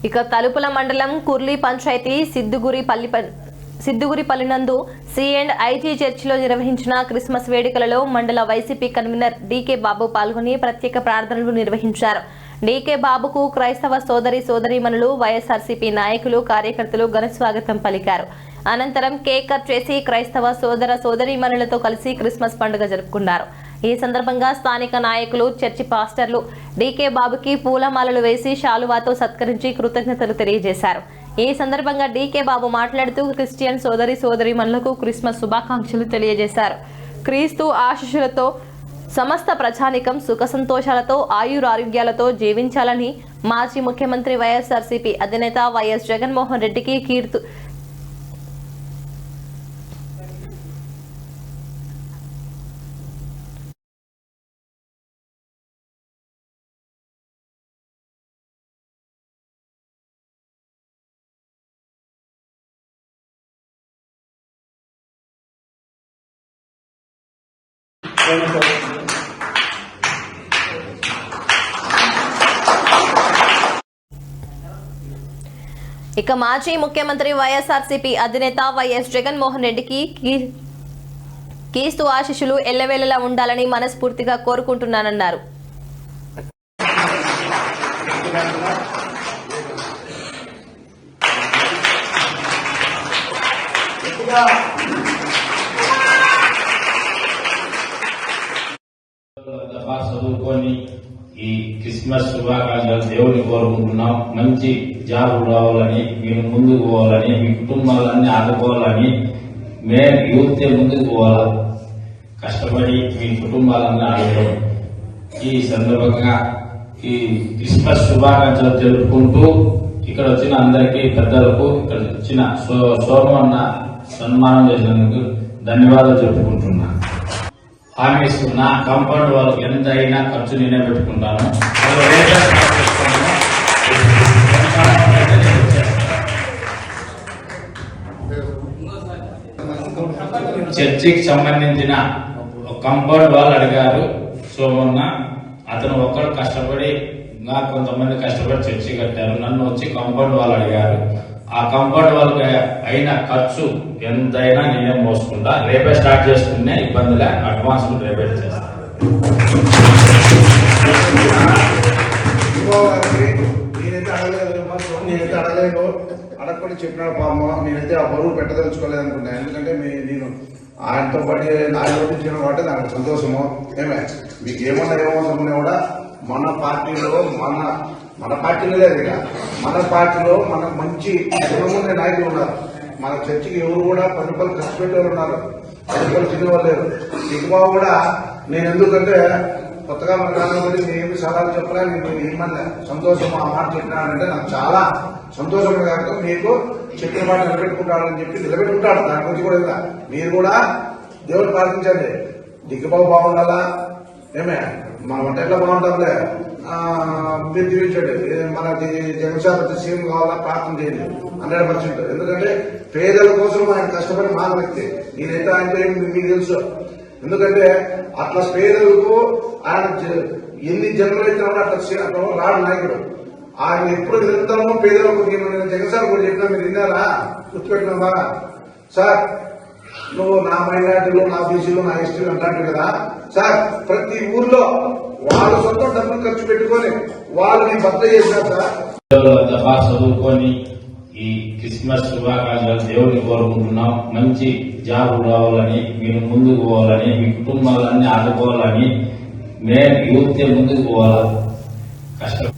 ఇక తలుపుల మండలం కుర్లి పంచాయతీ సిద్దుగురిపల్లి నందు C&IG చర్చిలో నిర్వహించిన క్రిస్మస్ వేడుకలలో మండల వైసీపీ కన్వీనర్ డీకే బాబు పాల్గొని ప్రత్యేక ప్రార్థనలు నిర్వహించారు. డీకే బాబుకు క్రైస్తవ సోదరీమణులు, వైఎస్ఆర్సీపీ నాయకులు, కార్యకర్తలు ఘన స్వాగతం పలికారు. అనంతరం కేక్ కట్ చేసి క్రైస్తవ సోదరీమణులతో కలిసి క్రిస్మస్ పండుగ జరుపుకున్నారు. ఈ సందర్భంగా స్థానిక నాయకులు, చర్చి పాస్టర్లు డీకే బాబుకి పూలమాలలు వేసి శాలువాతో సత్కరించి కృతజ్ఞతలు తెలియజేశారు. ఈ సందర్భంగా డీకే బాబు మాట్లాడుతూ క్రిస్టియన్ సోదరీమణులకు క్రిస్మస్ శుభాకాంక్షలు తెలియజేశారు. క్రీస్తు ఆశీస్సులతో సమస్త ప్రజానికం సుఖ సంతోషాలతో ఆయురారోగ్యాలతో జీవించాలని మాజీ ముఖ్యమంత్రి వైఎస్ఆర్సీపీ అధినేత వైఎస్ జగన్మోహన్ రెడ్డికి ఇక మాజీ ముఖ్యమంత్రి వైఎస్ఆర్సీపీ అధినేత వైఎస్ జగన్మోహన్ రెడ్డికి క్రీస్తు ఆశీస్సులు ఎల్లవేళలా ఉండాలని మనస్ఫూర్తిగా కోరుకుంటున్నానన్నారు. చదువుకొని ఈ క్రిస్మస్ శుభాకాంక్షలు దేవుని కోరుకుంటున్నాం. మంచి జాబ్ రావాలని, మీరు ముందుకు పోవాలని, మీ కుటుంబాలన్నీ ఆదుకోవాలని, మేము యూత్ ముందుకు పోవాలా, కష్టపడి మీ కుటుంబాలన్నీ ఆదుకోవాలి. ఈ సందర్భంగా ఈ క్రిస్మస్ శుభాకాంక్షలు జరుపుకుంటూ ఇక్కడ వచ్చిన అందరికీ పెద్దలకు, ఇక్కడ వచ్చిన సోమన్న సన్మానం చేసినందుకు ధన్యవాదాలు చెప్పుకుంటున్నాను. హామీ ఇస్తున్నా, కాంపౌండ్ వాళ్ళకి ఎంతైనా ఖర్చు నేనే పెట్టుకుంటాను. చర్చికి సంబంధించిన కాంపౌండ్ వాళ్ళు అడిగారు సోమన్న, అతను ఒక్కడు కష్టపడి, ఇంకా కొంతమంది కష్టపడి చర్చి కట్టారు. నన్ను వచ్చి కాంపౌండ్ వాళ్ళు అడిగారు. ఆ కాంపౌండ్ వాళ్ళకి అయిన ఖర్చు ఎంతైనా నేనే మోసుకుంటా. రేపే స్టార్ట్ చేసుకునే ఇబ్బందిలే, అడ్వాన్స్ రేపే చేస్తాను. నేనైతే అడగలేదు, అడగకుండా చెప్పినాడు పాప. నేనైతే ఆ బరువు పెట్టదలుచుకోలేదు అనుకున్నా. ఎందుకంటే నేను ఆయనతో పాటు ఆయన ఓటించిన కాబట్టి నాకు సంతోషము. మీకు ఏమన్నా ఏమవుతున్నా కూడా మన పార్టీలో మన పార్టీలో లేదు, ఇక మన పార్టీలో మనకు మంచి గుణముండే నాయకులు ఉన్నారు. మన చర్చికి ఎవరు కూడా 10 రూపాయలు ఖర్చు పెట్టేవారు ఉన్నారు, 10 రూపాయలు తినేవాళ్ళు లేరు. ఎక్కువ కూడా నేను ఎందుకంటే కొత్తగా మన కాబట్టి నేను ఏమి సలహాలు చెప్పలే, నేను ఏమన్నా సంతోషం ఆ మాట చెప్పినానంటే నాకు చాలా సంతోషమే కాక మీకు చెప్పిన మాట నిలబెట్టుకుంటాడని చెప్పి నిలబెట్టుకుంటాడు. దాని గురించి కూడా ఇంకా మీరు కూడా దేవుడు ప్రార్థించండి. దిక్కుబాబు బాగుండాలా, మన వంట ఎట్లా బాగుంటుందిలే, మీరు దీవించండి. మన జగన్సార్ సీఎం కావాలా ప్రార్థన చేయండి 100%. ఎందుకంటే పేదల కోసం ఆయన కష్టపడి మాన వ్యక్తి. నేనైతే ఆయనతో మీకు తెలుసు. ఎందుకంటే అట్లా పేదలకు ఆయన ఎన్ని జన్మలు అయితే అట్లా రాడు నాయకుడు. ఆయన ఎప్పుడు నిరంతరము పేదలకు. నేను జగన్సార్ కూడా చెప్పినా, మీరు విన్నారా, గుర్తుపెట్టినావా సార్? నువ్వు నా మైనార్టీలు, నా బీసీలు, నా ఎస్టీలు అంటాడు కదా సార్. ప్రతి ఊర్లో వాళ్ళ సొంత డబ్బులు ఖర్చు పెట్టుకొని వాళ్ళని భర్త చేశారు సార్. చదువుకొని ఈ క్రిస్మస్ శుభాకాంక్షలు దేవుని కోరుకుంటున్నాం. మంచి జాబ్ రావాలని, మీరు ముందుకు పోవాలని, మీ కుటుంబాలన్నీ ఆదుకోవాలని, మేము యూత్ ముందుకు పోవాలా, కష్టం.